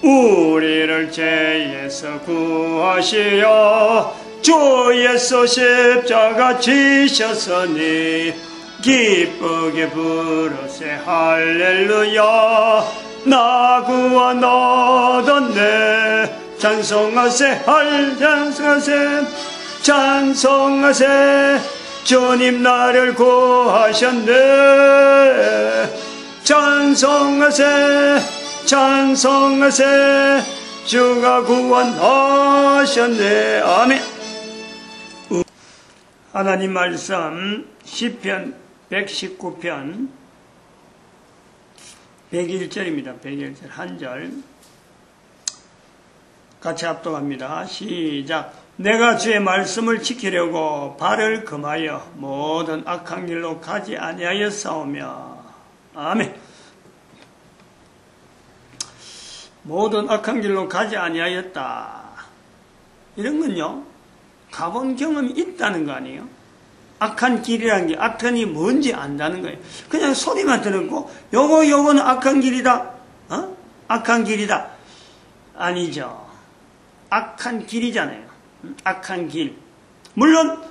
우리를 죄에서 구하시어 주 예수 십자가 지셨으니 기쁘게 부르세 할렐루야. 나 구원 얻었네. 찬송하세 찬송하세 찬송하세. 주님 나를 구하셨네. 찬송하세 찬송하세. 주가 구원하셨네. 아멘. 하나님 말씀 시편 119편 101절입니다. 101절 한 절 같이 합독합니다. 시작. 내가 주의 말씀을 지키려고 발을 금하여 모든 악한 길로 가지 아니하였사오며. 아멘. 모든 악한 길로 가지 아니하였다. 이런 건요, 가본 경험이 있다는 거 아니에요? 악한 길이라는 게 악한이 뭔지 안다는 거예요. 그냥 소리만 듣고 요거는 악한 길이다. 악한 길이다. 아니죠. 악한 길이잖아요. 악한 길. 물론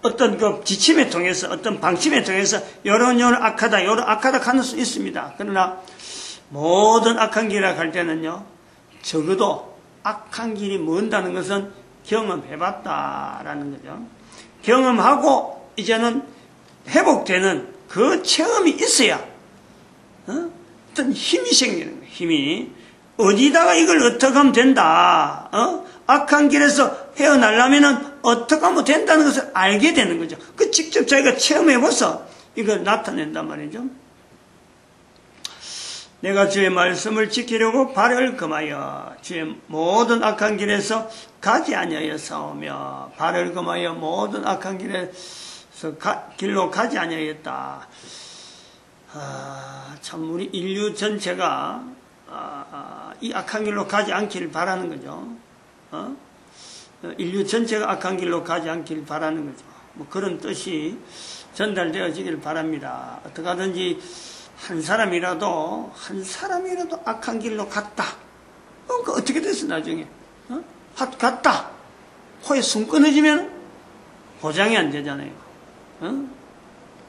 어떤 그 지침에 통해서 어떤 방침에 통해서 요런 악하다 가는 수 있습니다. 그러나 모든 악한 길이라고 할 때는요, 적어도 악한 길이 뭔다는 것은 경험해봤다라는 거죠. 경험하고 이제는 회복되는 그 체험이 있어야 어떤 힘이 생기는 거예요. 힘이. 어디다가 이걸 어떻게 하면 된다. 악한 길에서 헤어나려면은 어떻게 하면 된다는 것을 알게 되는 거죠. 그 직접 자기가 체험해봐서 이걸 나타낸단 말이죠. 내가 주의 말씀을 지키려고 발을 금하여 주의 모든 악한 길에서 가지 아니하였사오며. 발을 금하여 모든 악한 길로 가지 아니하였다. 참 우리 인류 전체가 이 악한 길로 가지 않기를 바라는 거죠. 인류 전체가 악한 길로 가지 않기를 바라는 거죠. 뭐 그런 뜻이 전달되어지기를 바랍니다. 어떻게 하든지 한 사람이라도 악한 길로 갔다. 그 어떻게 됐어 나중에? 갔다. 코에 숨 끊어지면 보장이 안 되잖아요.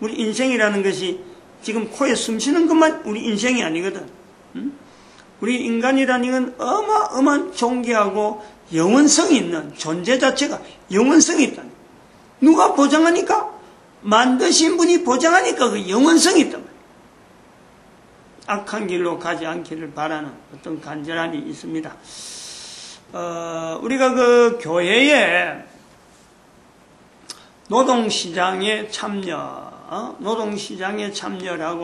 우리 인생이라는 것이 지금 코에 숨 쉬는 것만 우리 인생이 아니거든. 우리 인간이라는 건 어마어마한 존귀하고 영원성이 있는 존재 자체가 영원성이 있다. 누가 보장하니까? 만드신 분이 보장하니까 그 영원성이 있단 말이에요. 악한 길로 가지 않기를 바라는 어떤 간절함이 있습니다. 우리가 그 교회에 노동시장에 참여라고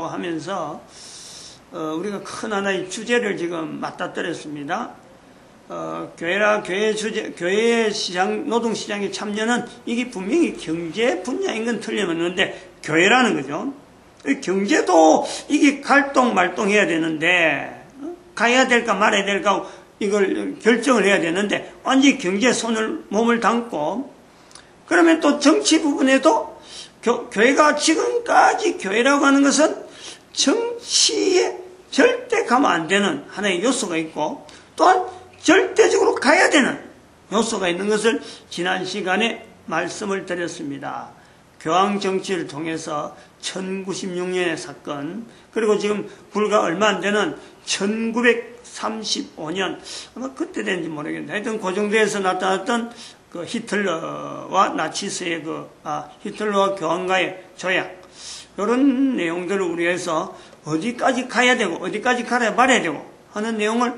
하면서 우리가 큰 하나의 주제를 지금 맞닥뜨렸습니다. 교회의 시장, 노동시장에 참여는 이게 분명히 경제 분야인 건 틀림없는데 교회라는 거죠. 경제도 이게 갈동말동해야 되는데 가야 될까 말아야 될까 이걸 결정을 해야 되는데 완전히 경제에 몸을 담고 그러면 또 정치 부분에도 교회가 지금까지 교회라고 하는 것은 정치에 절대 가면 안 되는 하나의 요소가 있고 또한 절대적으로 가야 되는 요소가 있는 것을 지난 시간에 말씀을 드렸습니다. 교황 정치를 통해서 1096년의 사건 그리고 지금 불과 얼마 안 되는 1935년 아마 그때 된지 모르겠는데 하여튼 그 정도에서 나타났던 그 히틀러와 나치스의 히틀러와 교황과의 조약 이런 내용들을 우리에서 어디까지 가야 되고 어디까지 가야 말아야 되고 하는 내용을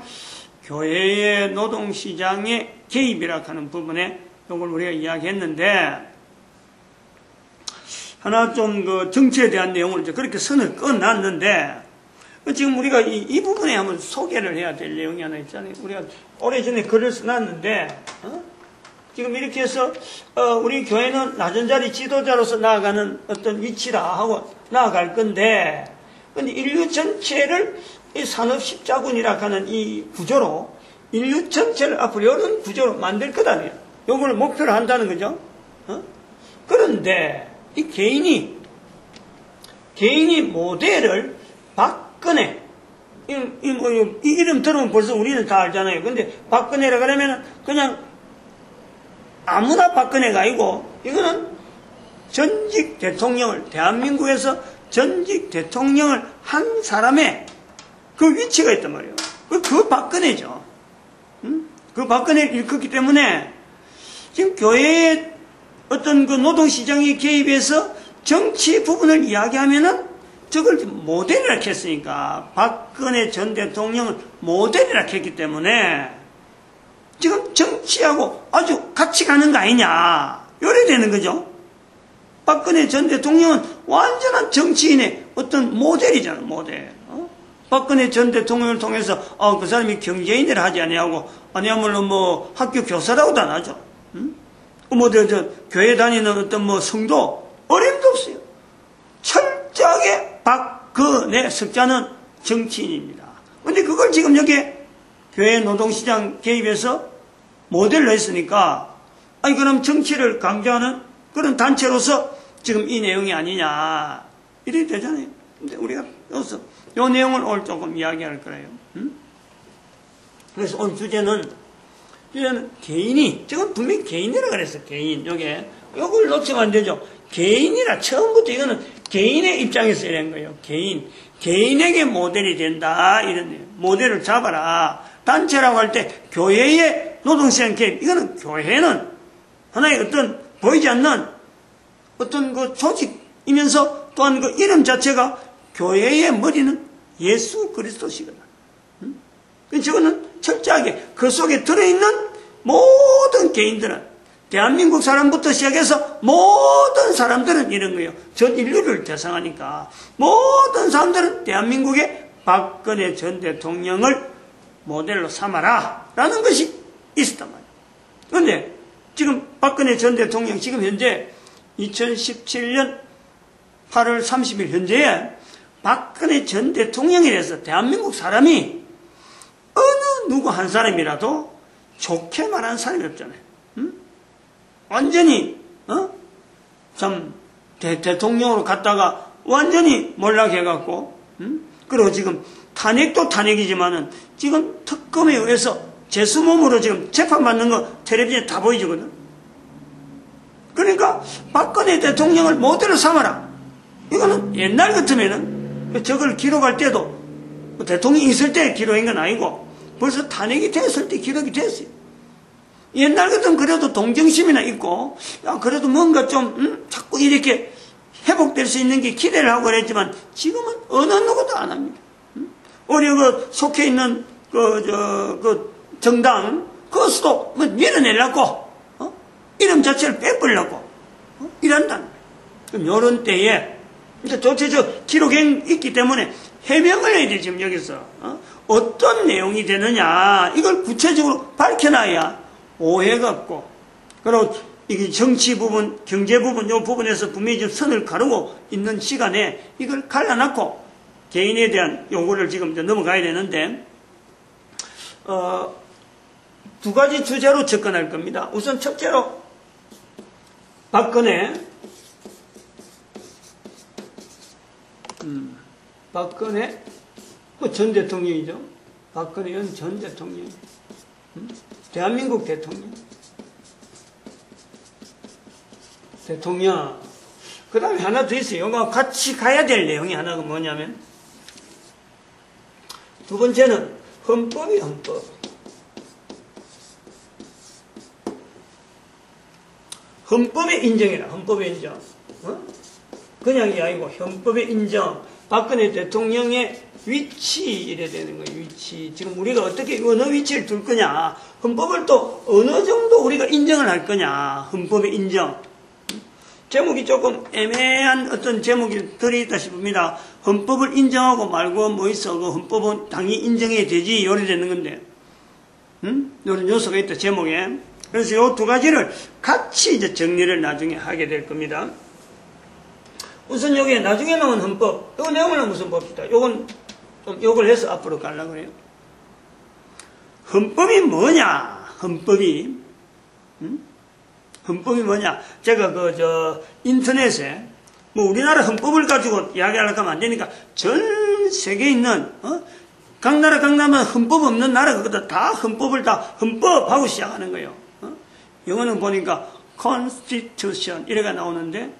교회의 노동시장의 개입이라 하는 부분에 이걸 우리가 이야기했는데 하나 좀 그 정치에 대한 내용을 이제 그렇게 선을 꺼놨는데 지금 우리가 이 부분에 한번 소개를 해야 될 내용이 하나 있잖아요. 우리가 오래전에 글을 써놨는데 지금 이렇게 해서 우리 교회는 낮은 자리 지도자로서 나아가는 어떤 위치라 하고 나아갈 건데 근데 인류 전체를 이 산업십자군이라 하는 이 구조로 인류 전체를 앞으로 이런 구조로 만들 거다네요. 요걸 목표로 한다는 거죠. 그런데 이 개인이 모델을 박근혜 이 이름 들으면 벌써 우리는 다 알잖아요. 근데 박근혜라 그러면 그냥 아무나 박근혜가 아니고, 이거는 전직 대통령을, 대한민국에서 전직 대통령을 한 사람의 그 위치가 있단 말이에요. 그 박근혜죠. 그 박근혜를 일컫기 때문에 지금 교회의 어떤 그 노동시장에 개입해서 정치 부분을 이야기하면은 저걸 모델이라 했으니까, 박근혜 전 대통령을 모델이라 했기 때문에 지금 정치하고 아주 같이 가는 거 아니냐, 요래 되는 거죠. 박근혜 전 대통령은 완전한 정치인의 어떤 모델이잖아, 모델. 박근혜 전 대통령을 통해서 그 사람이 경제인을 하지 아니하고 뭐 학교 교사라고도 안 하죠. 교회 다니는 어떤 성도 어림도 없어요. 철저하게 박근혜 석자는 정치인입니다. 근데 그걸 지금 여기 교회 노동시장 개입해서 모델로 했으니까, 그럼 정치를 강조하는 그런 단체로서 지금 이 내용이 아니냐, 이래 되잖아요. 근데 우리가 여기서 이 내용을 오늘 조금 이야기할 거예요. 그래서 오늘 주제는 개인이, 저건 분명히 개인이라고 그랬어, 개인. 요걸 놓치면 안 되죠. 개인이라, 처음부터 이거는 개인의 입장에서 이런 거예요. 개인에게 모델이 된다, 이런 거예요. 모델을 잡아라. 단체라고 할 때 교회의 노동시장 개입, 이거는 교회는 하나의 어떤 보이지 않는 어떤 그 조직이면서 또한 그 이름 자체가 교회의 머리는 예수 그리스도시거든. 저거는 철저하게 그 속에 들어있는 모든 개인들은, 대한민국 사람부터 시작해서 모든 사람들은 이런 거예요. 전 인류를 대상하니까 모든 사람들은 대한민국의 박근혜 전 대통령을 모델로 삼아라 라는 것이 있었단 말이에요. 그런데 지금 박근혜 전 대통령, 지금 현재 2017년 8월 30일 현재에 박근혜 전 대통령이라서 대한민국 사람이 어느 누구 한 사람이라도 좋게 말하는 사람이 없잖아요. 완전히 참 대통령으로 갔다가 완전히 몰락해갖고, 그리고 지금 탄핵도 탄핵이지만은 지금 특검에 의해서 재수몸으로 지금 재판받는 거 텔레비전에 다 보이거든. 그러니까 박근혜 대통령을 모델로 삼아라. 이거는 옛날 같으면은 저걸 기록할 때도 대통령이 있을 때 기록한 건 아니고 벌써 탄핵이 됐을 때 기록이 됐어요. 옛날 같으면 그래도 동정심이나 있고, 그래도 뭔가 좀 자꾸 이렇게 회복될 수 있는 게 기대를 하고 그랬지만 지금은 어느 누구도 안 합니다. 우리 속해 있는 그 정당, 그것도 밀어내려고, 이름 자체를 빼버리려고, 이런다. 그럼 이런 때에, 이제 도대체 기록이 있기 때문에 해명을 해야 돼, 지금 여기서. 어떤 내용이 되느냐, 이걸 구체적으로 밝혀놔야 오해가 없고, 그리고 이게 정치 부분, 경제 부분, 이 부분에서 분명히 좀 선을 가르고 있는 시간에 이걸 갈라놓고 개인에 대한 요구를 지금 이제 넘어가야 되는데, 두 가지 주제로 접근할 겁니다. 우선 첫째로, 박근혜 전 대통령이죠. 박근혜 전 대통령. 대한민국 대통령. 그 다음에 하나 더 있어요. 같이 가야 될 내용이 하나가 뭐냐면, 두 번째는 헌법이 헌법. 헌법의 인정이라, 헌법의 인정. 그냥이 아니고 헌법의 인정. 박근혜 대통령의 위치, 이래 되는 거예요, 위치. 지금 우리가 어떻게, 어느 위치를 둘 거냐. 헌법을 또 어느 정도 우리가 인정을 할 거냐. 헌법의 인정. 제목이 조금 애매한 어떤 제목이 들어있다 싶습니다. 헌법을 인정하고 말고 뭐 있어. 그 헌법은 당연히 인정해야 되지. 요래 되는 건데. 이런 요소가 있다, 제목에. 그래서 요 두 가지를 같이 이제 정리를 나중에 하게 될 겁니다. 우선 여기에 나중에 나온 헌법, 요 내용을 한번 우선 봅시다. 요걸 해서 앞으로 가려고 그래요. 헌법이 뭐냐? 헌법이 뭐냐? 제가 인터넷에, 우리나라 헌법을 가지고 이야기하려고 하면 안 되니까 전 세계에 있는, 각 나라마다 헌법 없는 나라거든. 다 헌법을 다 헌법하고 시작하는 거예요. 영어는 보니까 constitution 이래가 나오는데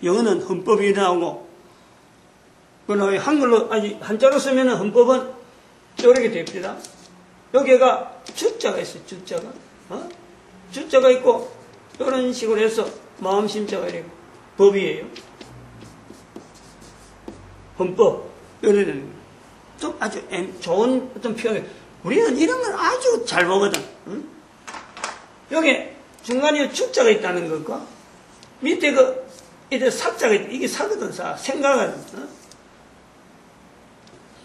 영어는 헌법이 나오고 그러나 한글로 아니 한자로 쓰면 헌법은 이렇게 됩니다. 여기가 주자가 있어요. 주자가 있고 이런 식으로 해서 마음심자가 이래요. 법이에요. 헌법 이래야 되는 거예요. 좀 아주 좋은 어떤 표현. 우리는 이런 건 아주 잘 보거든. 응? 여기 중간에 주자가 있다는 것과 밑에 이제 사자가 있다. 이게 사거든, 생각하는.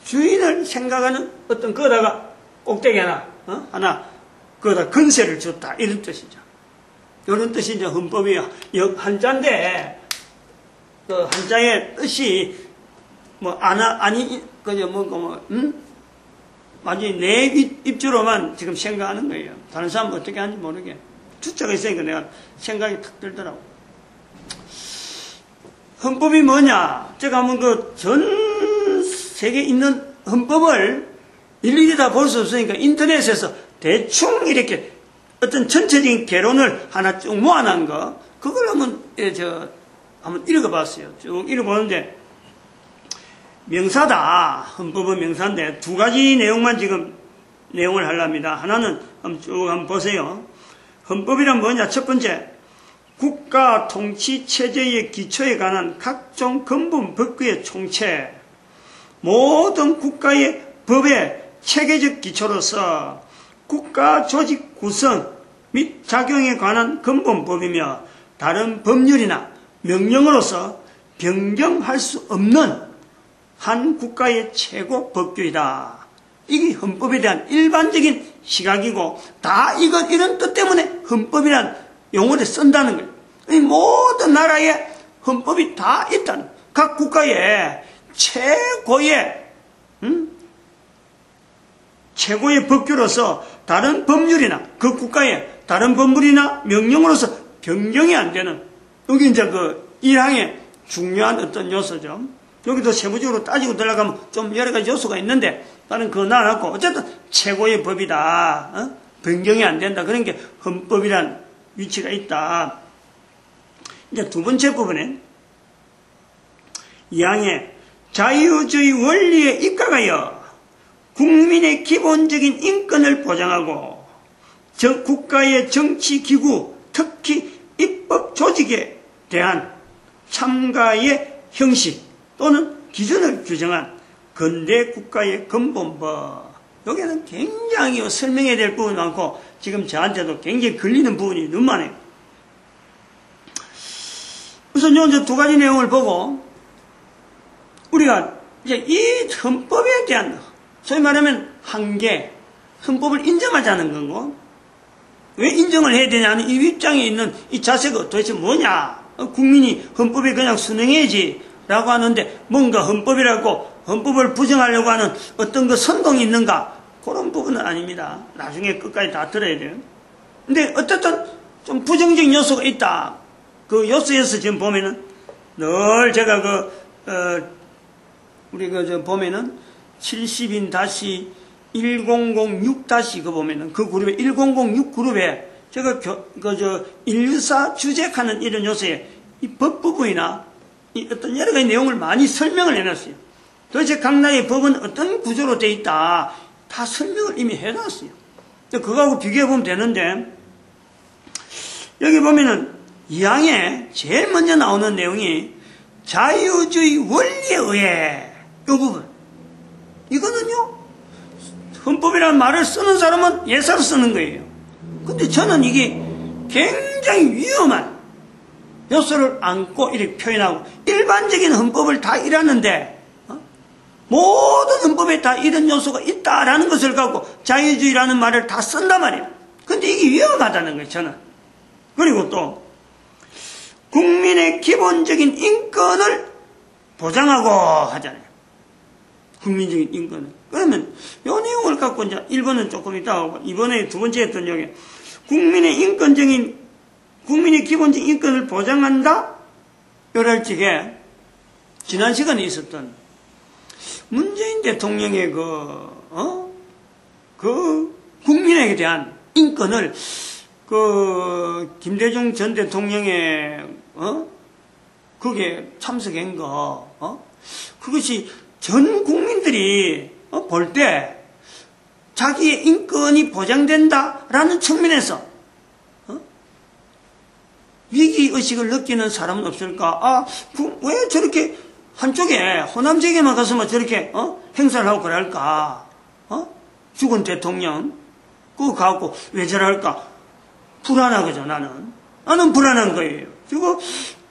주인을 생각하는 어떤 거다가 꼭대기 하나, 거기다 근세를 줬다. 이런 뜻이죠. 이런 뜻이 이제 헌법이에요. 한자인데, 그 한자의 뜻이 완전히 내 입주로만 지금 생각하는 거예요. 다른 사람은 어떻게 하는지 모르게. 주자가 있으니까 내가 생각이 탁 들더라고. 헌법이 뭐냐? 제가 한번 전 세계에 있는 헌법을 일일이 다 볼 수 없으니까 인터넷에서 대충 이렇게 어떤 전체적인 개론을 하나 쭉 모아놓은 거, 그걸 한번 읽어봤어요. 쭉 읽어보는데, 명사다. 헌법은 명사인데, 두 가지 내용만 지금 내용을 하려합니다. 하나는 한번 보세요. 헌법이란 뭐냐? 첫 번째, 국가 통치 체제의 기초에 관한 각종 근본 법규의 총체, 모든 국가의 법의 체계적 기초로서 국가 조직 구성 및 작용에 관한 근본법이며 다른 법률이나 명령으로서 변경할 수 없는 한 국가의 최고 법규이다. 이게 헌법에 대한 일반적인 시각이고 다 이런 뜻 때문에 헌법이란 용어를 쓴다는 거예요. 이 모든 나라에 헌법이 다 있다는 거예요. 각 국가의 최고의 법규로서 다른 법률이나 그 국가의 다른 법률이나 명령으로서 변경이 안 되는, 여기 이제 그 1항의 중요한 어떤 요소죠. 여기도 세부적으로 따지고 들어가면 좀 여러 가지 요소가 있는데 나는 그거 놔놨고 어쨌든 최고의 법이다. 변경이 안 된다. 그런 게 헌법이란 위치가 있다. 이제 두 번째 부분에 2항에 자유주의 원리에 입각하여 국민의 기본적인 인권을 보장하고 국가의 정치기구, 특히 입법 조직에 대한 참가의 형식 또는 기준을 규정한 근대 국가의 근본법. 여기는 굉장히 설명해야 될 부분이 많고 지금 저한테도 굉장히 걸리는 부분이 너무 많아요. 우선 이제 두 가지 내용을 보고 우리가 이제 이 헌법에 대한 소위 말하면 한계, 헌법을 인정하자는 거고, 왜 인정을 해야 되냐는 이 입장에 있는 이 자세가 도대체 뭐냐? 국민이 헌법에 그냥 순응해야지 라고 하는데 뭔가 헌법이라고 헌법을 부정하려고 하는 어떤 그 선동이 있는가? 그런 부분은 아닙니다. 나중에 끝까지 다 들어야 돼요. 근데 어쨌든 좀 부정적인 요소가 있다. 그 요소에서 지금 보면은 늘 제가 보면은 70인-1006- 그 보면은 그 그룹에 1006 그룹에 제가 인류사 주제하는 이런 요소에 이 법 부분이나 이 어떤 여러 가지 내용을 많이 설명을 해놨어요. 도대체 각 나라의 법은 어떤 구조로 되어 있다. 다 설명을 이미 해놨어요. 그거하고 비교해보면 되는데, 여기 보면은 2항에 제일 먼저 나오는 내용이 자유주의 원리에 의해 이 부분. 이거는요, 헌법이라는 말을 쓰는 사람은 예사로 쓰는 거예요. 근데 저는 이게 굉장히 위험한 요소를 안고 이렇게 표현하고, 일반적인 헌법을 다 이라는데, 모든 헌법에 다 이런 요소가 있다라는 것을 갖고 자유주의라는 말을 다 쓴단 말이에요. 근데 이게 위험하다는 거예요, 저는. 그리고 또, 국민의 기본적인 인권을 보장하고 하잖아요. 국민적인 인권을. 그러면 이 내용을 갖고 이제 1번은 조금 이따 하고, 이번에 두 번째 했던 여기 국민의 기본적인 인권을 보장한다? 요럴 적에 지난 시간에 있었던 문재인 대통령의 국민에 대한 인권을 김대중 전 대통령의 그게 참석한 그것이 전 국민들이 볼 때 자기의 인권이 보장된다라는 측면에서 위기의식을 느끼는 사람은 없을까? 왜 저렇게 한쪽에 호남 지역에만 가서만 저렇게 행사를 하고 그럴까? 죽은 대통령 그거 가고 왜 저럴까? 불안하거죠. 나는 불안한 거예요. 그리고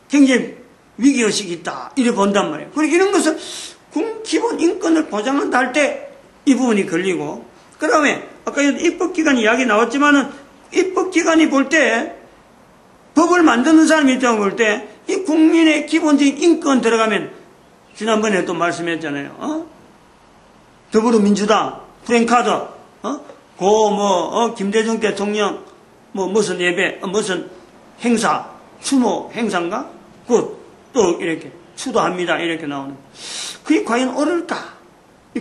굉장히 위기의식이 있다 이래 본단 말이에요. 그리고 이런 것을 기본 인권을 보장한다 할 때 이 부분이 걸리고, 그 다음에 아까 입법기관 이야기 나왔지만은 입법기관이 볼 때 법을 만드는 사람이 있다고 볼 때 이 국민의 기본적인 인권 들어가면, 지난번에도 말씀했잖아요. 더불어민주당 프랭카드 김대중 대통령 무슨 예배 무슨 행사 추모 행사인가 또 이렇게 추도합니다 이렇게 나오는, 그게 과연 옳을까?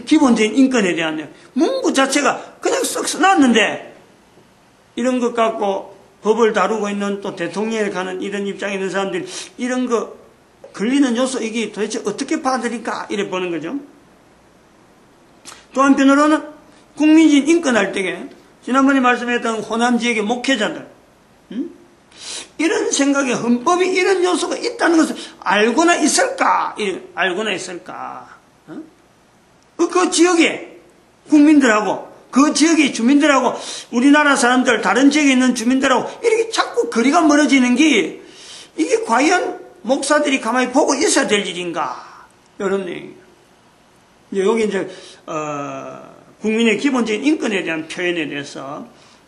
기본적인 인권에 대한 문구 자체가 그냥 썩 써놨는데, 이런 것 갖고 법을 다루고 있는 또 대통령에 가는 이런 입장에 있는 사람들이 이런 거 걸리는 요소 이게 도대체 어떻게 받아들일까 이래 보는 거죠. 또 한편으로는 국민적인 인권할 때에 지난번에 말씀했던 호남 지역의 목회자들 이런 생각에 헌법이 이런 요소가 있다는 것을 알고나 있을까? 그 지역의 국민들하고 그 지역의 주민들하고 우리나라 사람들 다른 지역에 있는 주민들하고 이렇게 자꾸 거리가 멀어지는 게 이게 과연 목사들이 가만히 보고 있어야 될 일인가? 이런 내용이에요. 여기 이제 국민의 기본적인 인권에 대한 표현에 대해서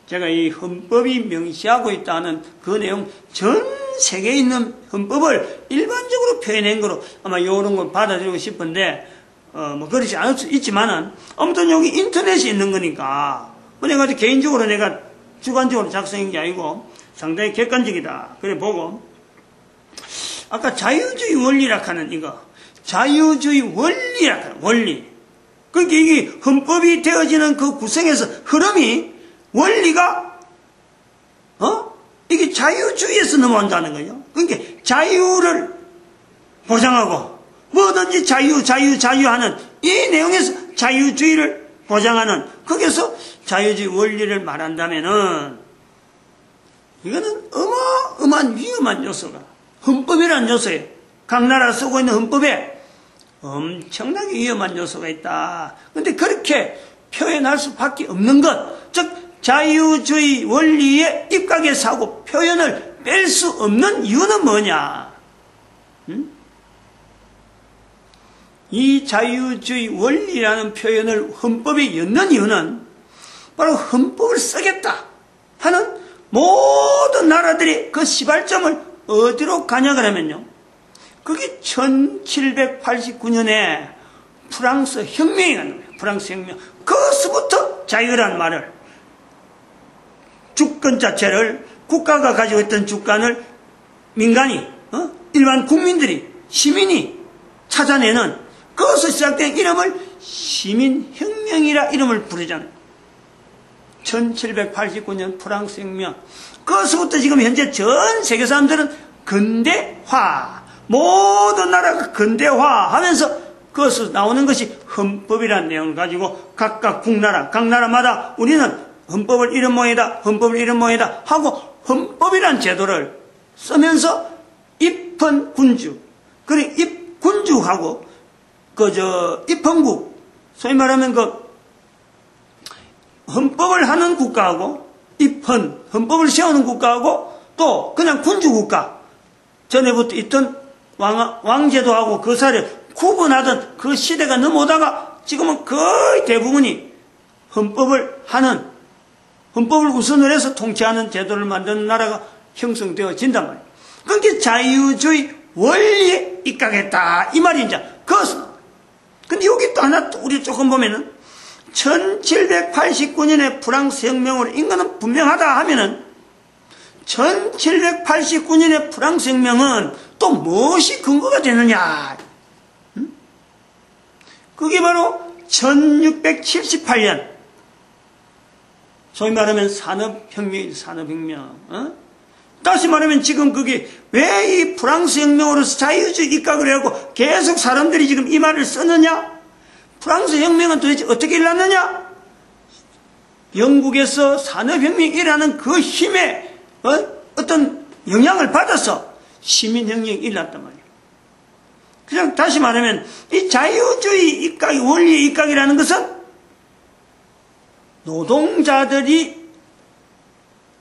제가 이 헌법이 명시하고 있다는 그 내용, 전 세계에 있는 헌법을 일반적으로 표현한 거로 아마 이런 걸 받아들이고 싶은데, 그렇지 않을 수 있지만은, 아무튼 여기 인터넷에 있는 거니까, 내가 개인적으로 내가 주관적으로 작성한 게 아니고 상당히 객관적이다. 그래 보고, 아까 자유주의 원리라 하는 이거, 자유주의 원리라 하는 원리. 그러니까 이게 헌법이 되어지는 그 구성에서 흐름이, 원리가, 이게 자유주의에서 넘어온다는 거예요. 그러니까 자유를 보장하고, 뭐든지 자유하는 이 내용에서 자유주의를 보장하는, 거기서 자유주의 원리를 말한다면은, 이거는 어마어마한 위험한 요소가, 헌법이라는 요소에, 각 나라 쓰고 있는 헌법에 엄청나게 위험한 요소가 있다. 근데 그렇게 표현할 수밖에 없는 것, 즉 자유주의 원리에 입각해서 하고 표현을 뺄 수 없는 이유는 뭐냐? 이 자유주의 원리라는 표현을 헌법에 엮는 이유는 바로 헌법을 쓰겠다 하는 모든 나라들이 그 시발점을 어디로 가냐 그러면요, 그게 1789년에 프랑스 혁명이 가는 거예요. 프랑스 혁명. 그것부터 자유란 말을, 주권 자체를, 국가가 가지고 있던 주권을 민간이, 일반 국민들이, 시민이 찾아내는, 그것을 시작된 이름을 시민혁명이라 이름을 부르잖아요. 1789년 프랑스 혁명. 그것부터 지금 현재 전 세계 사람들은 근대화, 모든 나라가 근대화하면서 그것에서 나오는 것이 헌법이라는 내용을 가지고 각각 각 나라마다 우리는 헌법을 이런 모양이다, 헌법을 이런 모양이다 하고 헌법이라는 제도를 쓰면서 입헌 군주, 그리고 입군주하고 입헌국, 소위 말하면 헌법을 하는 국가하고 헌법을 세우는 국가하고 또 그냥 군주국가, 전에부터 있던 왕제도하고 그 사이를 구분하던 그 시대가 넘어오다가 지금은 거의 대부분이 헌법을 우선으로 해서 통치하는 제도를 만드는 나라가 형성되어진단 말이에요. 그게 자유주의 원리에 입각했다 이 말이 이제 그것은. 근데 여기 또 하나 우리 조금 보면은 1789년에 프랑스 혁명으로 인거는 분명하다 하면은 1789년의 프랑스 혁명은 또 무엇이 근거가 되느냐? 그게 바로 1678년. 소위 말하면 산업혁명이죠, 산업혁명. 다시 말하면 지금 그게 왜 이 프랑스 혁명으로서 자유주의 입각을 해갖고 계속 사람들이 지금 이 말을 쓰느냐? 프랑스 혁명은 도대체 어떻게 일어났느냐? 영국에서 산업혁명이 일어나는 그 힘에 어떤 영향을 받아서 시민혁명이 일어났단 말이에요. 그냥 다시 말하면 이 자유주의 입각, 원리의 입각이라는 것은 노동자들이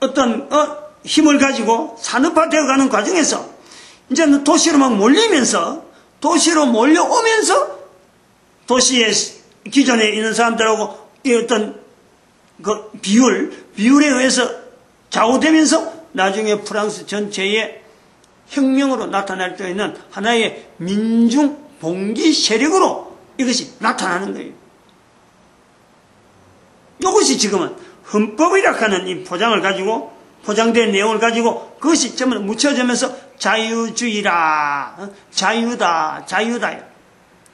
어떤 힘을 가지고 산업화되어 가는 과정에서 이제 도시로 막 몰리면서 도시로 몰려오면서 도시에 기존에 있는 사람들하고 이 어떤 그 비율에 의해서 좌우되면서 나중에 프랑스 전체의 혁명으로 나타날 수 있는 하나의 민중 봉기 세력으로 이것이 나타나는 거예요. 이것이 지금은 헌법이라 하는 이 포장을 가지고 포장된 내용을 가지고 그것이 전부 묻혀지면서 자유주의라, 자유다,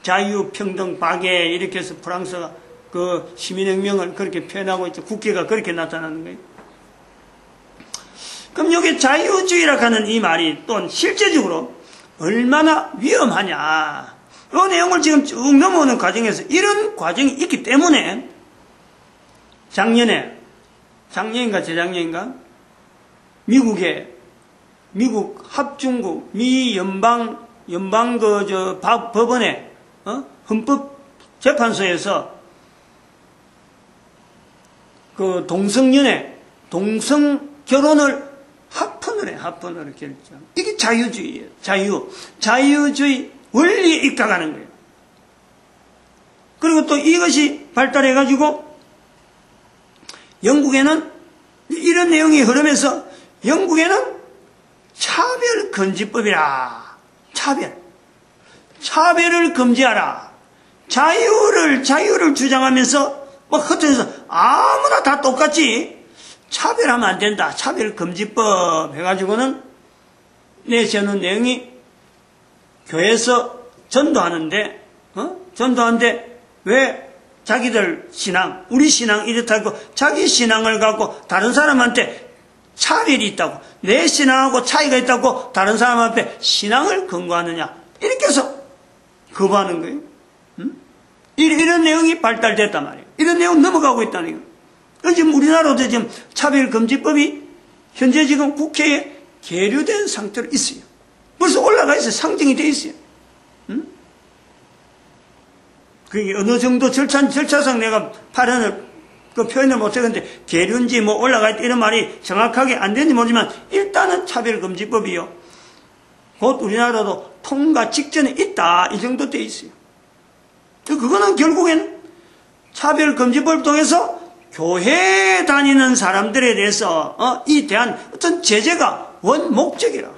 자유, 평등, 박애 이렇게 해서 프랑스가 그 시민혁명을 그렇게 표현하고 있죠. 국회가 그렇게 나타나는 거예요. 그럼 여기 자유주의라 하는 이 말이 또 실제적으로 얼마나 위험하냐. 그 내용을 지금 쭉 넘어오는 과정에서 이런 과정이 있기 때문에 작년인가 재작년인가 미국 합중국 연방 법원의 헌법재판소에서 그 동성 결혼을 합헌으로 결정. 이게 자유주의예요. 자유주의 원리에 입각하는 거예요. 그리고 또 이것이 발달해가지고 영국에는 이런 내용이 흐르면서 영국에는 차별금지법이라. 차별을 금지하라. 자유를 주장하면서 뭐 흩어져서 아무나 다 똑같이 차별하면 안 된다. 차별금지법 해가지고는 내세우는 내용이 교회에서 전도하는데 왜 자기들 신앙, 우리 신앙 이렇다고 자기 신앙을 갖고 다른 사람한테 차별이 있다고, 내 신앙하고 차이가 있다고 다른 사람 앞에 신앙을 근거하느냐, 이렇게 해서 거부하는 거예요. 이런 내용이 발달됐단 말이에요. 이런 내용 넘어가고 있다는 거예요. 지금 우리나라도 지금 차별금지법이 현재 지금 국회에 계류된 상태로 있어요. 벌써 올라가 있어요. 상정이 돼 있어요. 그게 어느 정도 절차상 내가 발언을 그 표현을 못하겠는데 계류인지 뭐 올라가 있다 이런 말이 정확하게 안 되는지 모르지만 일단은 차별금지법이요. 곧 우리나라도 통과 직전에 있다 이 정도 돼 있어요. 그거는 결국에는 차별금지법을 통해서 교회에 다니는 사람들에 대해서 이 대한 어떤 제재가 원 목적이라.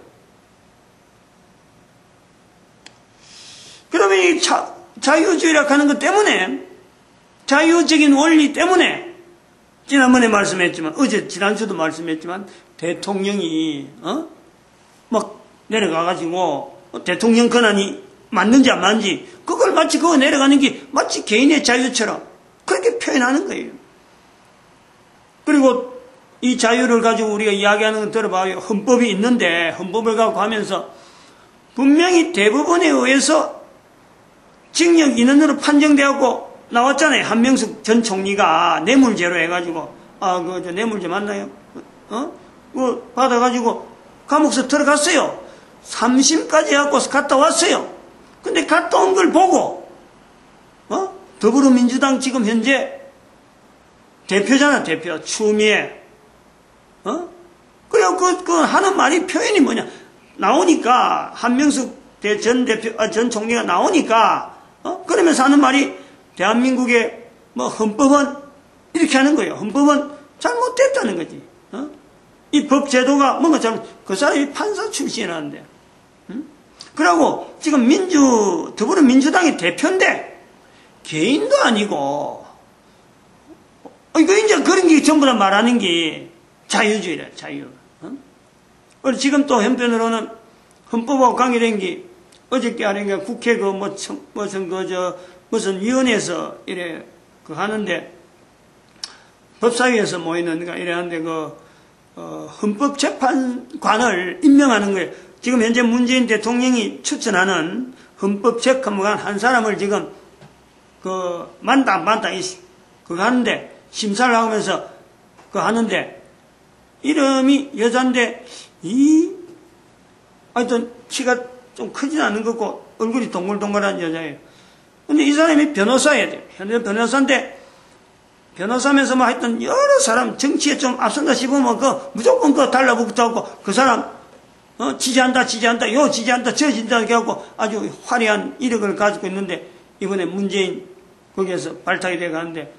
그러면 이 자유주의라고 하는 것 때문에, 자유적인 원리 때문에, 지난번에 말씀했지만, 지난주도 말씀했지만, 대통령이, 막 내려가가지고, 대통령 권한이 맞는지 안 맞는지, 그걸 마치 그거 내려가는 게 마치 개인의 자유처럼 그렇게 표현하는 거예요. 그리고 이 자유를 가지고 우리가 이야기하는 거 들어봐요. 헌법이 있는데, 헌법을 갖고 하면서, 분명히 대법원에 의해서 징역 2년으로 판정되었고 나왔잖아요. 한명숙 전 총리가 뇌물죄로 해가지고 뇌물죄 맞나요? 그거 받아가지고 감옥서 들어갔어요. 3심까지 해갖고 갔다 왔어요. 근데 갔다 온 걸 보고 더불어민주당 지금 현재 대표잖아. 대표 추미애. 그래요. 그 하는 말이 표현이 뭐냐 나오니까 한명숙 전 총리가 나오니까 그러면서 하는 말이 대한민국의 헌법은 이렇게 하는 거예요. 헌법은 잘못됐다는 거지. 이 법 제도가 뭔가 그 사람이 판사 출신이라는데. 그러고 지금 더불어민주당의 대표인데 개인도 아니고 이거 이제 그런 게 전부 다 말하는 게 자유주의래. 자유. 그리고 지금 또 현편으로는 헌법하고 관계된 게 어저께 아닌가 국회 무슨 위원회에서 이래 그 하는데 법사위에서 모이는 이래 하는데 헌법재판관을 임명하는 거예요. 지금 현재 문재인 대통령이 추천하는 헌법재판관 한 사람을 지금 만다 안 만다 그거 하는데 심사를 하면서 하는데 이름이 여잔데 하여튼 키가 좀 크진 않은 거고 얼굴이 동글동글한 여자예요. 근데 이 사람이 변호사예요. 현재 변호사인데 변호사면서 뭐 하여튼 여러 사람 정치에 좀 앞선다 싶으면 무조건 달라붙어 갖고 그 사람 지지한다 요 지지한다 저 지지한다 이렇게 하고 아주 화려한 이력을 가지고 있는데 이번에 문재인 거기에서 발탁이 돼 가는데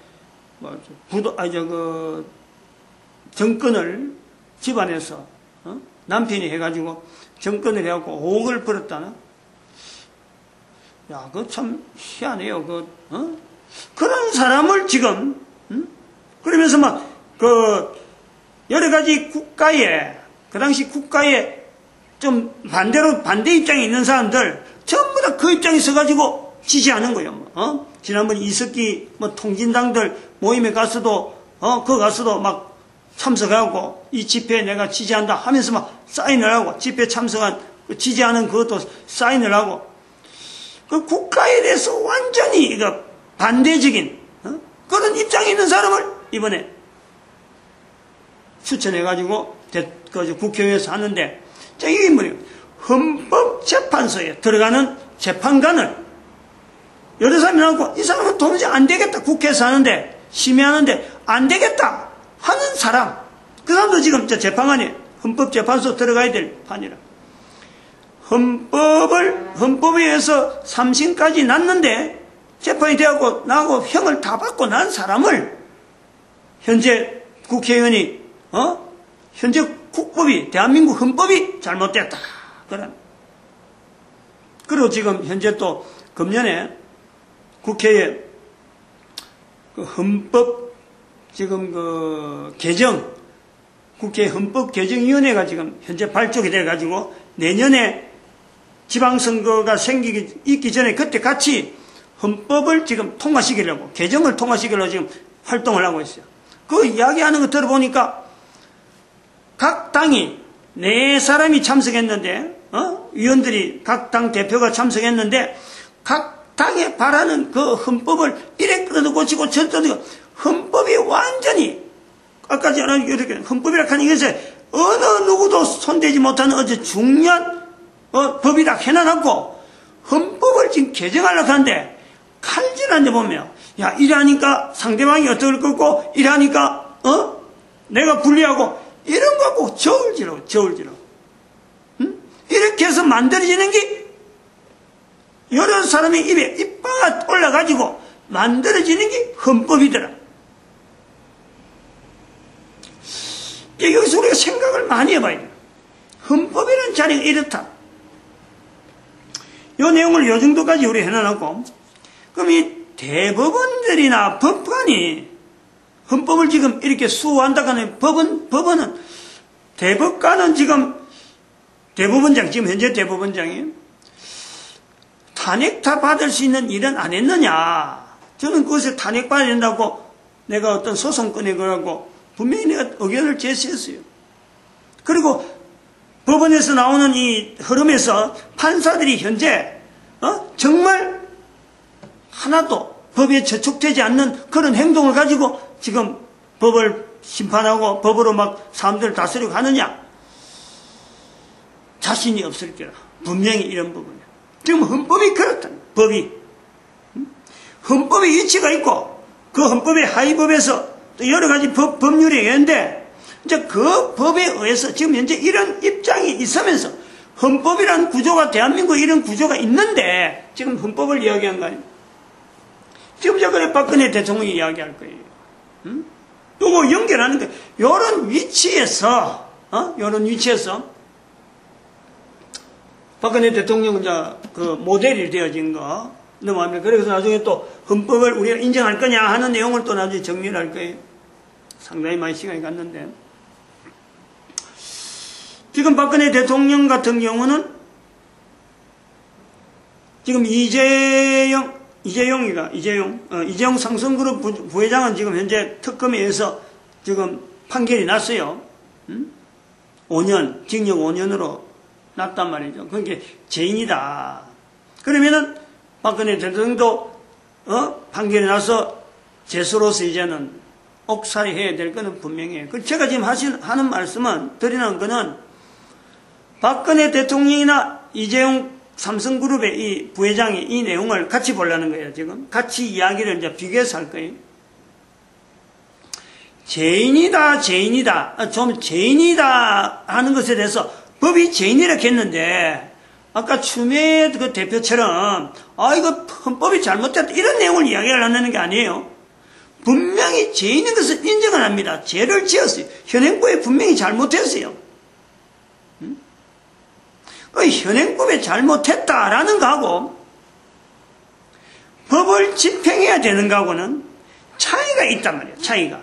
정권을 집안에서 남편이 해가지고 정권을 해갖고 5억을 벌었다나? 야, 그거 참 희한해요. 그런 사람을 지금 그러면서 여러 가지 국가에 그 당시 국가에 좀 반대 입장에 있는 사람들 전부 다 그 입장에 서가지고 지지하는 거예요. 지난번 이석기 통진당들 모임에 가서도 그 가서도 막 참석하고 이 집회에 내가 지지한다 하면서 막 사인을 하고 집회 참석한 지지하는 그것도 사인을 하고 그 국가에 대해서 완전히 반대적인 그런 입장에 있는 사람을 이번에 추천해가지고 국회의원에서 하는데 이게 뭐예요? 헌법재판소에 들어가는 재판관을 여러 사람이 나오고 이 사람은 도무지 안 되겠다. 국회에서 하는데 심의하는데 안 되겠다 하는 사람 그 사람도 지금 재판관이 헌법재판소 들어가야 될 판이라 헌법에 의해서 3심까지 났는데 재판이 되었고 나하고 형을 다 받고 난 사람을 현재 국회의원이 현재 국법이 대한민국 헌법이 잘못됐다. 그리고 지금 현재 또 금년에 국회에 헌법 지금 개정 국회 헌법개정위원회가 지금 현재 발족이 돼가지고 내년에 지방선거가 있기 전에 그때 같이 헌법을 지금 통과시키려고 개정을 통과시키려고 지금 활동을 하고 있어요. 그 이야기하는 거 들어보니까 각 당이 4사람이 참석했는데 위원들이 각 당 대표가 참석했는데 각 당에 바라는 그 헌법을 이래 끌어도 고치고 저래도 헌법이 완전히 아까 전에 이렇게 헌법이라 하는 이것에 어느 누구도 손대지 못하는 어제 중요한 법이라 해놔놓고 헌법을 지금 개정하려고 하는데 칼질한 데 보면 야 이러니까 상대방이 어떨 거고 이러니까 내가 불리하고 이런 거 갖고 저울질러 이렇게 해서 만들어지는 게 여러 사람의 입에 입바가 올라가지고 만들어지는 게 헌법이더라. 여기서 우리가 생각을 많이 해봐야 돼. 헌법이라는 자리가 이렇다. 이 내용을 요 정도까지 우리 해놔놓고 그럼 이 대법원들이나 법관이 헌법을 지금 이렇게 수호한다고 하는 법원은 대법관은 지금 대법원장 지금 현재 대법원장이 탄핵 다 받을 수 있는 일은 안 했느냐. 저는 그것에 탄핵받아야 된다고 내가 어떤 소송권에 걸고 분명히 내가 의견을 제시했어요. 그리고 법원에서 나오는 이 흐름에서 판사들이 현재 정말 하나도 법에 저촉되지 않는 그런 행동을 가지고 지금 법을 심판하고 법으로 막 사람들을 다스리고 하느냐. 자신이 없을 거라. 분명히 이런 부분이야. 지금 헌법이 그렇다. 법이. 헌법의 위치가 있고 그 헌법의 하위법에서 또 여러 가지 법률이 있는데 이제 그 법에 의해서 지금 현재 이런 입장이 있으면서 헌법이라는 구조가 대한민국에 이런 구조가 있는데 지금 헌법을 이야기한 거 아니에요. 지금 저번에 박근혜 대통령이 이야기할 거예요. 요거 연결하는 거예요. 요런 위치에서 박근혜 대통령은 이제 그 모델이 되어진 거 넘어갑니다. 그래서 나중에 또 헌법을 우리가 인정할 거냐 하는 내용을 또 나중에 정리를 할 거예요. 상당히 많이 시간이 갔는데. 지금 박근혜 대통령 같은 경우는 지금 이재용 이재용 삼성그룹 부회장은 지금 현재 특검에 의해서 지금 판결이 났어요. 5년, 징역 5년으로 났단 말이죠. 그게 죄인이다. 그러면은 박근혜 대통령도 판결이 나서 재수로서 이제는 옥살이해야 될 거는 분명해요. 제가 지금 하는 말씀은, 드리는 거는 박근혜 대통령이나 이재용 삼성그룹의 이 부회장이 이 내용을 같이 보려는 거예요, 지금. 같이 이야기를 이제 비교해서 할 거예요. 죄인이다 하는 것에 대해서 법이 죄인이라고 했는데, 아까 추미애 그 대표처럼, 이거 헌법이 잘못됐다, 이런 내용을 이야기를 하는 게 아니에요. 분명히 죄인인 것을 인정을 합니다. 죄를 지었어요. 현행법에 분명히 잘못했어요. 현행법에 잘못했다라는 거하고 법을 집행해야 되는 거하고는 차이가 있단 말이에요. 차이가.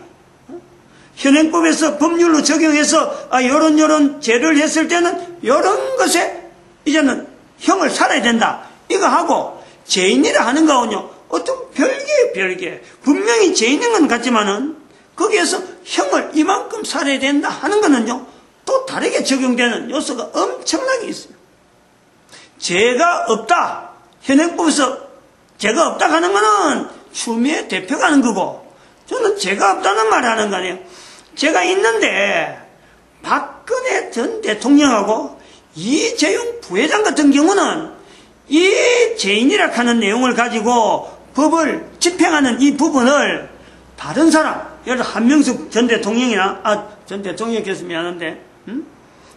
현행법에서 법률로 적용해서 요런 죄를 했을 때는 요런 것에 이제는 형을 살아야 된다. 이거 하고 죄인이라 하는 거하고는요. 어떤 별개. 분명히 죄인인 건 같지만은 거기에서 형을 이만큼 살아야 된다 하는 거는요. 또 다르게 적용되는 요소가 엄청나게 있어요. 죄가 없다. 현행법에서 죄가 없다 하는 거는 추미애 대표가 하는 거고, 저는 죄가 없다는 말을 하는 거 아니에요. 죄가 있는데 박근혜 전 대통령하고 이재용 부회장 같은 경우는 이 죄인이라 하는 내용을 가지고 법을 집행하는 이 부분을 다른 사람, 예를 들어 한명숙 전 대통령이나 전 대통령께서 미안한데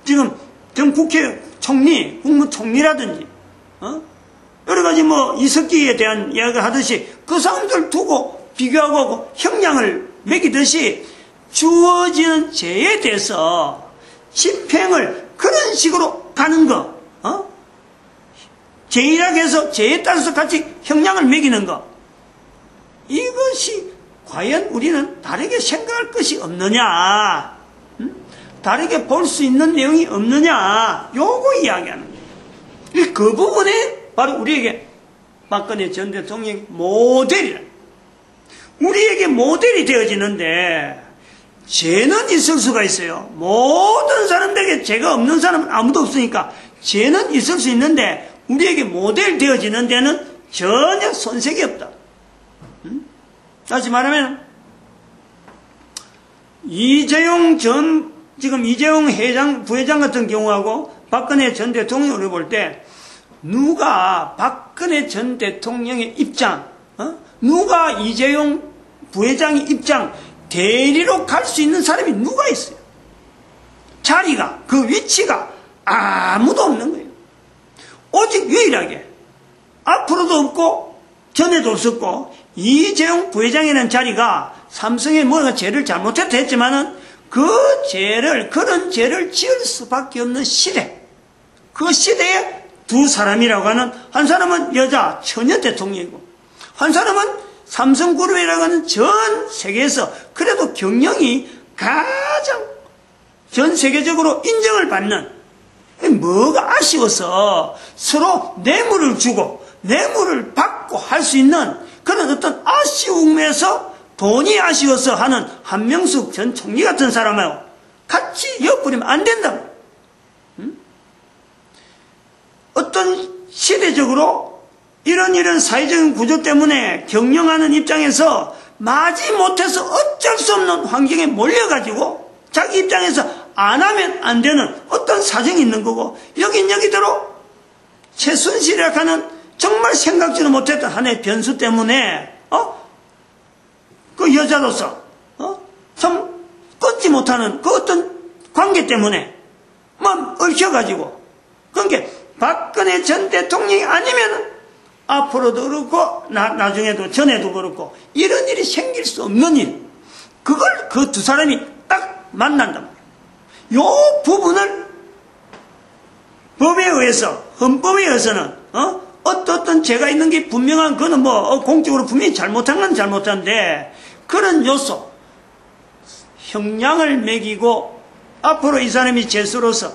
지금 전 국회 총리, 국무총리라든지 여러 가지 이석기에 대한 이야기를 하듯이 그 사람들 두고 비교하고 형량을 매기듯이 주어지는 죄에 대해서 집행을 그런 식으로 가는 거, 죄이라고 해서 죄에 따라서 같이 형량을 매기는 거, 이것이 과연 우리는 다르게 생각할 것이 없느냐, 다르게 볼 수 있는 내용이 없느냐, 요거 이야기하는 거예요. 그 부분에 바로 우리에게 박근혜 전 대통령이 모델이라, 우리에게 모델이 되어지는데, 죄는 있을 수가 있어요. 모든 사람들에게 죄가 없는 사람은 아무도 없으니까 죄는 있을 수 있는데 우리에게 모델 되어지는 데는 전혀 손색이 없다. 다시 말하면 지금 이재용 부회장 같은 경우하고 박근혜 전 대통령을 볼 때 누가 박근혜 전 대통령의 입장, 누가 이재용 부회장의 입장 대리로 갈 수 있는 사람이 누가 있어요? 자리가, 그 위치가 아무도 없는 거예요. 오직 유일하게 앞으로도 없고 전에도 없었고 이재용 부회장이라는 자리가 삼성에 뭐가 죄를 잘못했다 했지만은 그런 죄를 지을 수밖에 없는 시대, 그 시대에 두 사람이라고 하는, 한 사람은 여자 처녀 대통령이고 한 사람은 삼성그룹이라고 하는 전 세계에서 그래도 경영이 가장 전 세계적으로 인정을 받는, 뭐가 아쉬워서 서로 뇌물을 주고 뇌물을 받고 할 수 있는 그런 어떤 아쉬움에서 돈이 아쉬워서 하는 한명숙 전 총리 같은 사람하고 같이 엮으면 안 된다. 어떤 시대적으로 이런 사회적인 구조 때문에 경영하는 입장에서 마지 못해서 어쩔 수 없는 환경에 몰려가지고 자기 입장에서 안 하면 안 되는 어떤 사정이 있는 거고, 여기대로 최순실이라고 하는 정말 생각지도 못했던 하나의 변수 때문에 그 여자로서 참 끊지 못하는 그 어떤 관계 때문에 얽혀가지고, 그러니까 박근혜 전 대통령이 아니면은 앞으로도 그렇고 나중에도 전에도 그렇고 이런 일이 생길 수 없는 일, 그걸 그 두 사람이 딱 만난단 말이에요. 요 부분을 법에 의해서, 헌법에 의해서는 어떤 죄가 있는 게 분명한, 그거는 공적으로 분명히 잘못한 건 잘못한데, 그런 요소, 형량을 매기고 앞으로 이 사람이 죄수로서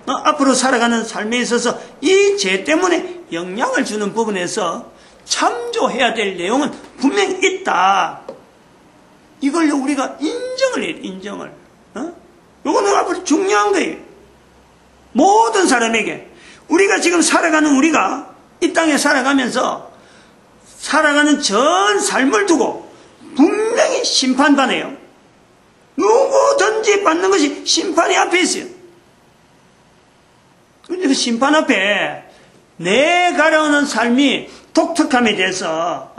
앞으로 살아가는 삶에 있어서 이 죄 때문에 영향을 주는 부분에서 참조해야 될 내용은 분명히 있다. 이걸 우리가 인정을 해야 돼, 인정을. 이거는 앞으로 중요한 거예요. 모든 사람에게. 우리가 지금 살아가는 우리가 이 땅에 살아가면서 살아가는 전 삶을 두고 분명히 심판받아요. 누구든지 받는 것이 심판이 앞에 있어요. 그런데 그 심판 앞에 내 가려는 삶이 독특함에 대해서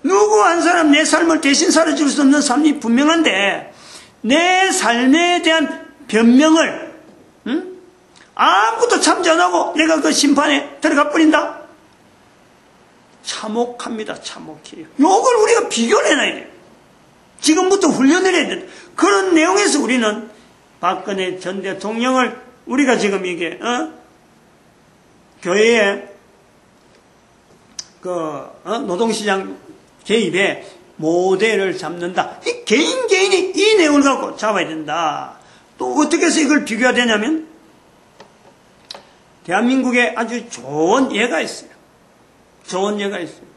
누구 한 사람 내 삶을 대신 살아줄 수 없는 삶이 분명한데 내 삶에 대한 변명을 아무것도 참지 안 하고 내가 그 심판에 들어가 버린다? 참혹합니다. 참혹해요. 이걸 우리가 비교를 해놔야 돼요. 지금부터 훈련을 해야 돼요. 그런 내용에서 우리는 박근혜 전 대통령을 우리가 지금 이게 교회에 노동시장 개입에 모델을 잡는다. 이 개인이 이 내용을 갖고 잡아야 된다. 또 어떻게 해서 이걸 비교해야 되냐면 대한민국에 아주 좋은 예가 있어요. 좋은 예가 있어요.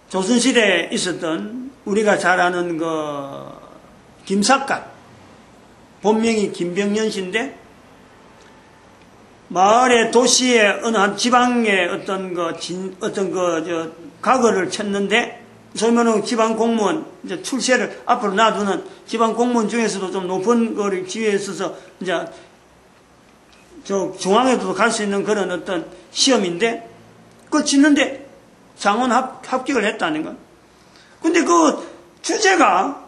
조선시대에 있었던 우리가 잘 아는 김삿갓, 본명이 김병년 씨인데 마을에 도시에 어느 한 지방에 과거를 쳤는데 소위 말하는 지방 공무원 이제 출세를 앞으로 놔두는 지방 공무원 중에서도 좀 높은 거를 지위에 있어서 이제 저 중앙에도 갈 수 있는 그런 어떤 시험인데 그거 짓는데 장원 합격을 했다는 거. 근데 그 주제가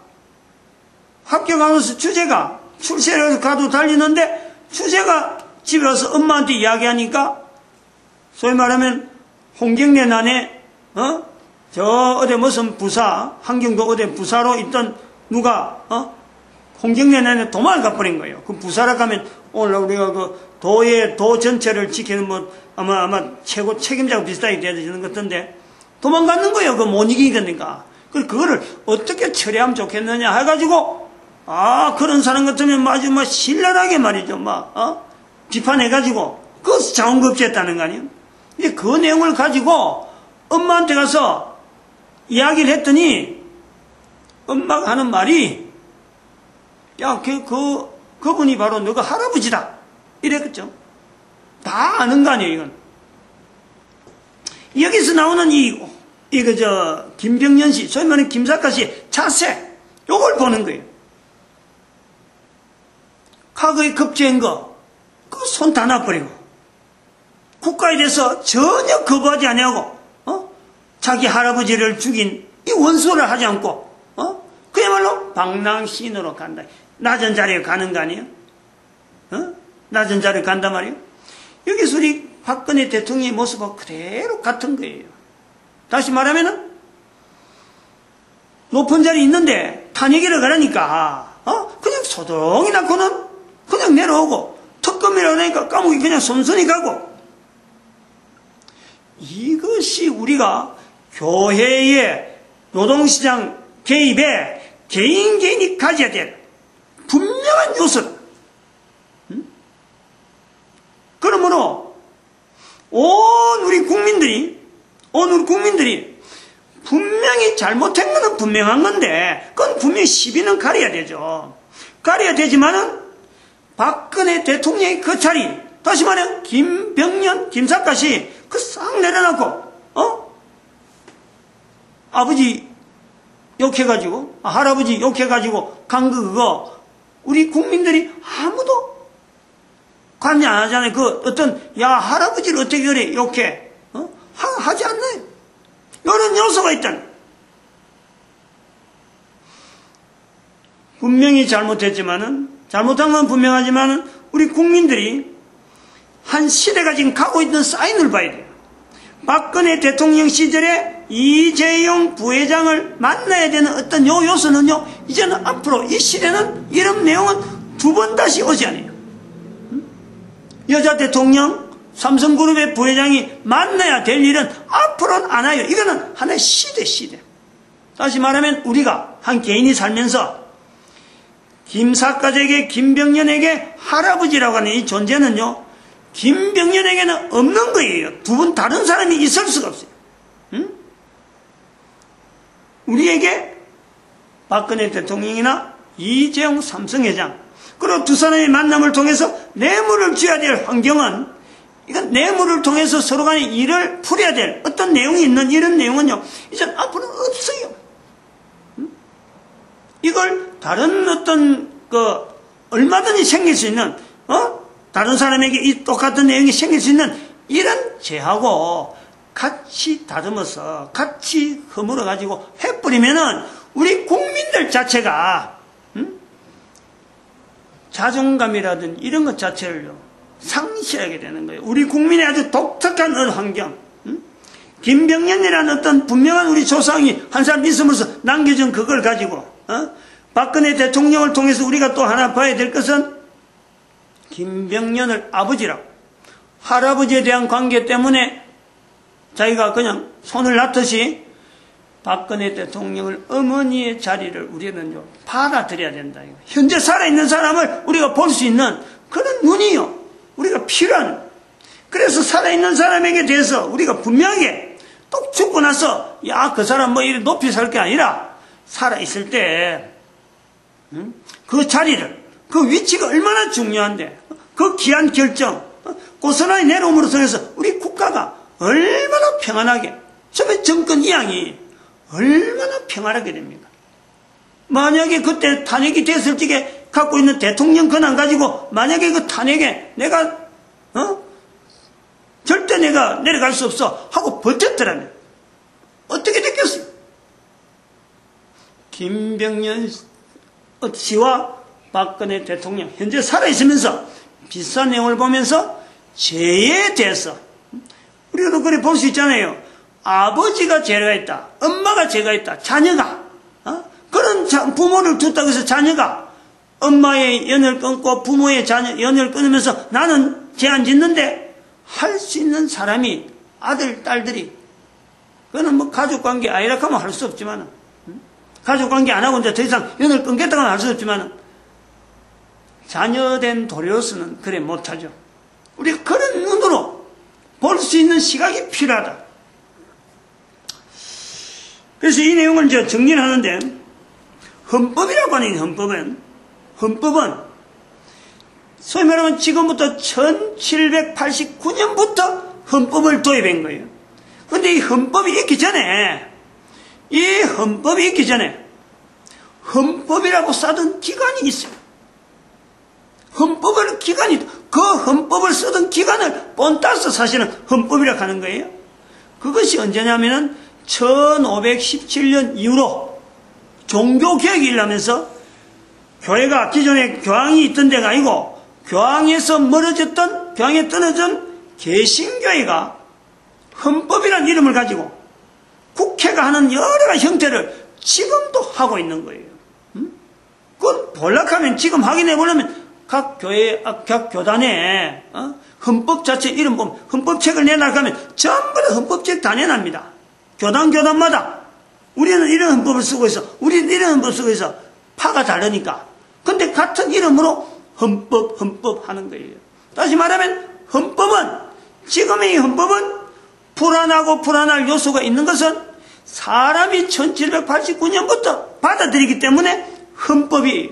합격하면서 주제가 출세를 가도 달리는데 주제가 집에 와서 엄마한테 이야기하니까 소위 말하면 홍경래 난에 저 어디 무슨 부사 한경도 어디 부사로 있던 누가 홍경래 난에 도망을 가버린 거예요. 그 부사라 가면 오늘 우리가 그 도 전체를 지키는 아마 최고 책임자가 비슷하게 되어지는 것 같은데 도망가는 거예요. 그거 못 이기니까. 그거를 어떻게 처리하면 좋겠느냐 해가지고 그런 사람 같으면 아주 신랄하게 말이죠. 비판해가지고 그것을 자원급제했다는 거 아니에요? 근데 그 내용을 가지고 엄마한테 가서 이야기를 했더니 엄마가 하는 말이 야, 그분이 바로 너가 할아버지다. 이랬겠죠. 다 아는 거 아니에요, 이건. 여기서 나오는 김병년 씨, 소위 말하는 김삿갓 씨 자세, 요걸 보는 거예요. 과거에 급제한 거, 그 손 다 놔버리고, 국가에 대해서 전혀 거부하지 아니하고, 자기 할아버지를 죽인 이 원수를 하지 않고, 그야말로 방랑신으로 간다. 낮은 자리에 가는 거 아니에요? 낮은 자리에 간단 말이에요? 여기서 우리 박근혜 대통령의 모습과 그대로 같은 거예요. 다시 말하면은, 높은 자리에 있는데 탄핵이라 그러니까, 그냥 소동이 낳고는 그냥 내려오고, 특검이라고 하니까 감옥에 그냥 손손이 가고, 이것이 우리가 교회의 노동시장 개입에 개인이 가져야 될 분명한 요소다. 그러므로 온 우리 국민들이 분명히 잘못한 것은 분명한 건데 그건 분명히 시비는 가려야 되죠. 가려야 되지만은 박근혜 대통령의 그 자리, 다시 말해 김병년, 김삿갓이 그 싹 내려놓고 아버지 욕해가지고 할아버지 욕해가지고 간 그거 우리 국민들이 아무도 관여 안 하잖아요. 야, 할아버지를 어떻게 그래, 욕해. 하지 않나요? 이런 요소가 있잖아요. 분명히 잘못한 건 분명하지만은, 우리 국민들이 한 시대가 지금 가고 있는 사인을 봐야 돼요. 박근혜 대통령 시절에 이재용 부회장을 만나야 되는 어떤 요 요소는요, 이제는 앞으로 이 시대는 이런 내용은 두 번 다시 오지 않아요. 여자 대통령, 삼성그룹의 부회장이 만나야 될 일은 앞으로는 안 와요. 이거는 하나의 시대. 다시 말하면 우리가 한 개인이 살면서 김삿갓에게 김병년에게 할아버지라고 하는 이 존재는요, 김병년에게는 없는 거예요. 두 분 다른 사람이 있을 수가 없어요. 응? 우리에게 박근혜 대통령이나 이재용 삼성회장, 그리고 두 사람의 만남을 통해서 뇌물을 줘야 될 환경은, 이건 뇌물을 통해서 서로 간에 일을 풀어야 될 어떤 내용이 있는 이런 내용은요, 이제 앞으로 없어요. 이걸 다른 어떤 얼마든지 생길 수 있는, 다른 사람에게 이 똑같은 내용이 생길 수 있는 이런 죄하고 같이 다듬어서 같이 허물어 가지고 해버리면은 우리 국민들 자체가 자존감이라든 이런 것 자체를 상실하게 되는 거예요. 우리 국민의 아주 독특한 환경, 김병년이라는 어떤 분명한 우리 조상이 한 사람 있으면서 남겨준 그걸 가지고 박근혜 대통령을 통해서 우리가 또 하나 봐야 될 것은 김병년을 아버지라고, 할아버지에 대한 관계 때문에 자기가 그냥 손을 놨듯이 박근혜 대통령을 어머니의 자리를 우리는요 받아들여야 된다. 현재 살아있는 사람을 우리가 볼 수 있는 그런 눈이요 우리가 필요한. 그래서 살아있는 사람에게 대해서 우리가 분명하게 또 죽고 나서 그 사람 뭐 이렇게 높이 살 게 아니라 살아있을 때 그 자리를, 그 위치가 얼마나 중요한데, 그 귀한 결정, 고스란히 내려옴으로 통해서 우리 국가가 얼마나 평안하게, 처음에 정권 이양이 얼마나 평안하게 됩니까? 만약에 그때 탄핵이 됐을 적에 갖고 있는 대통령 권한 가지고 만약에 그 탄핵에 내가 절대 내가 내려갈 수 없어 하고 버텼더라면 어떻게 됐겠어요? 김병년 씨와 박근혜 대통령 현재 살아있으면서 비슷한 내용을 보면서 죄에 대해서 우리가 또 그래 볼 수 있잖아요. 아버지가 죄가 있다, 엄마가 죄가 있다, 자녀가 그런 부모를 뒀다고 해서 자녀가 엄마의 연을 끊고 부모의 연을 끊으면서 나는 죄 안 짓는데 할 수 있는 사람이 아들, 딸들이, 그거는 뭐 가족관계 아니라 하면 할 수 없지만, 가족관계 안 하고 이제 더 이상 연을 끊겠다고는 할 수 없지만, 자녀된 도리로서는 그래 못하죠. 우리가 그런 눈으로 볼 수 있는 시각이 필요하다. 그래서 이 내용을 이제 정리를 하는데, 헌법이라고 하는 헌법은 소위 말하면 지금부터 1789년부터 헌법을 도입한 거예요. 그런데 이 헌법이 있기 전에 헌법이라고 써둔 기관이 있어요. 그 헌법을 쓰던 기관을 본따서 사실은 헌법이라고 하는 거예요. 그것이 언제냐면은 1517년 이후로 종교개혁이 일어나면서 교회가 기존에 교황이 있던 데가 아니고 교황에 떨어진 개신교회가 헌법이라는 이름을 가지고 국회가 하는 여러 가지 형태를 지금도 하고 있는 거예요. 그건 볼락하면 지금 확인해 보려면 각 교단에 헌법 자체 이름 보면 헌법책을 내놔가면 전부 다 헌법책 다 내납니다. 교단마다 우리는 이런 헌법을 쓰고 있어, 우리는 이런 헌법을 쓰고 있어. 파가 다르니까. 근데 같은 이름으로 헌법 하는 거예요. 다시 말하면 지금의 헌법은 불안할 요소가 있는 것은 사람이 1789년부터 받아들이기 때문에 헌법이,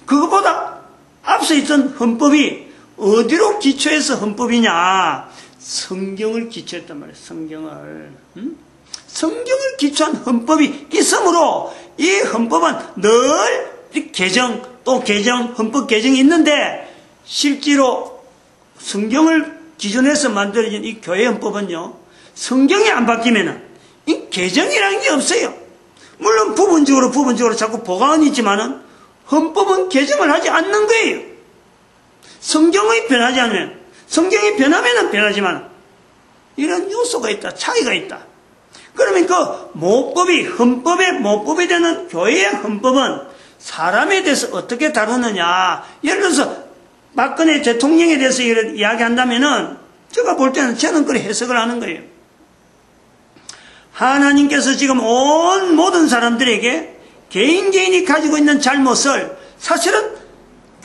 그것보다 앞서 있던 헌법이 어디로 기초해서 헌법이냐? 성경을 기초했단 말이에요. 성경을 기초한 헌법이 있으므로 이 헌법은 늘 헌법 개정이 있는데 실제로 성경을 기준해서 만들어진 이 교회 헌법은요, 성경이 안 바뀌면은 이 개정이라는 게 없어요. 물론 부분적으로 자꾸 보강은 있지만은 헌법은 개정을 하지 않는 거예요. 성경이 변하면은 변하지만 이런 요소가 있다, 차이가 있다. 그러면 그 헌법의 모법이 되는 교회의 헌법은 사람에 대해서 어떻게 다루느냐. 예를 들어서 박근혜 대통령에 대해서 이야기한다면은 제가 볼 때는 저는 그렇게 해석을 하는 거예요. 하나님께서 지금 모든 사람들에게 개인이 가지고 있는 잘못을 사실은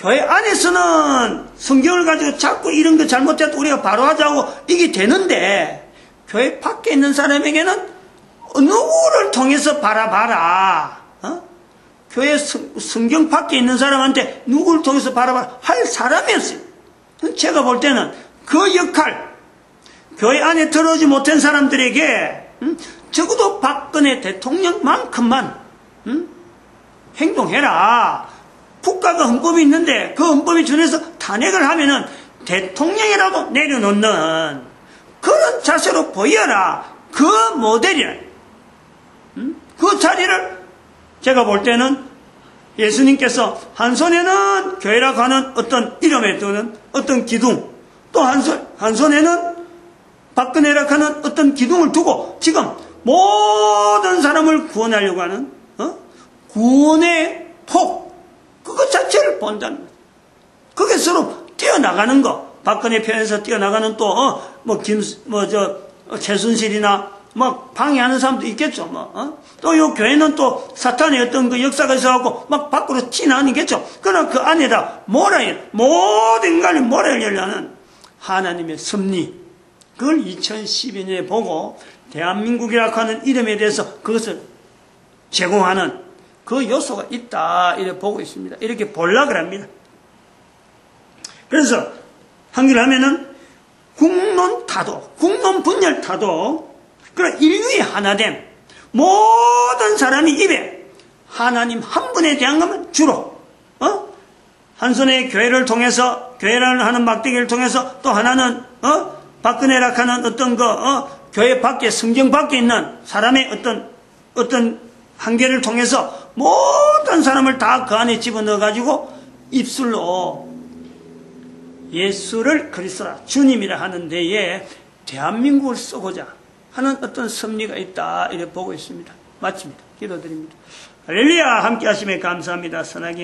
교회 안에서는 성경을 가지고 자꾸 이런 거 잘못해도 우리가 바로 하자고 이게 되는데, 교회 밖에 있는 사람에게는 누구를 통해서 바라봐라. 교회 성경 밖에 있는 사람한테 누구를 통해서 바라봐라 할 사람이었어요. 제가 볼 때는 그 역할, 교회 안에 들어오지 못한 사람들에게 적어도 박근혜 대통령만큼만 행동해라. 국가가 헌법이 있는데 그 헌법에 준해서 탄핵을 하면은 대통령이라도 내려놓는 그런 자세로 보여라. 그 모델이라. 그 자리를 제가 볼 때는 예수님께서 한 손에는 교회라고 하는 어떤 이름에 두는 어떤 기둥, 또 한 손에는 박근혜라고 하는 어떤 기둥을 두고 지금 모든 사람을 구원하려고 하는 구원의 폭, 그것 자체를 본다는 거예요. 그게 서로 뛰어나가는 거. 박근혜 편에서 뛰어나가는 또 최순실이나 막 방해하는 사람도 있겠죠. 또 요 교회는 또 사탄의 어떤 그 역사가 있어갖고 막 밖으로 튀어나오겠죠. 그러나 그 안에다 모든 인간을 몰아내려는 하나님의 섭리, 그걸 2012년에 보고 대한민국이라고 하는 이름에 대해서 그것을 제공하는 그 요소가 있다, 이렇게 보고 있습니다. 이렇게 볼락을 합니다. 그래서 한글 하면은 국론 타도, 국론 분열 타도, 그런 인류의 하나됨, 모든 사람이 입에 하나님 한 분에 대한 것만 주로, 한 손에 교회를 통해서, 교회라는 하는 막대기를 통해서, 또 하나는, 박근혜라 하는 어떤 교회 밖에, 성경 밖에 있는 사람의 어떤 한계를 통해서 모든 사람을 다 그 안에 집어넣어가지고 입술로 예수를 그리스도라, 주님이라 하는 데에 대한민국을 쓰고자 하는 어떤 섭리가 있다, 이렇게 보고 있습니다. 마칩니다. 기도드립니다. 할렐루야. 함께 하심에 감사합니다. 선하게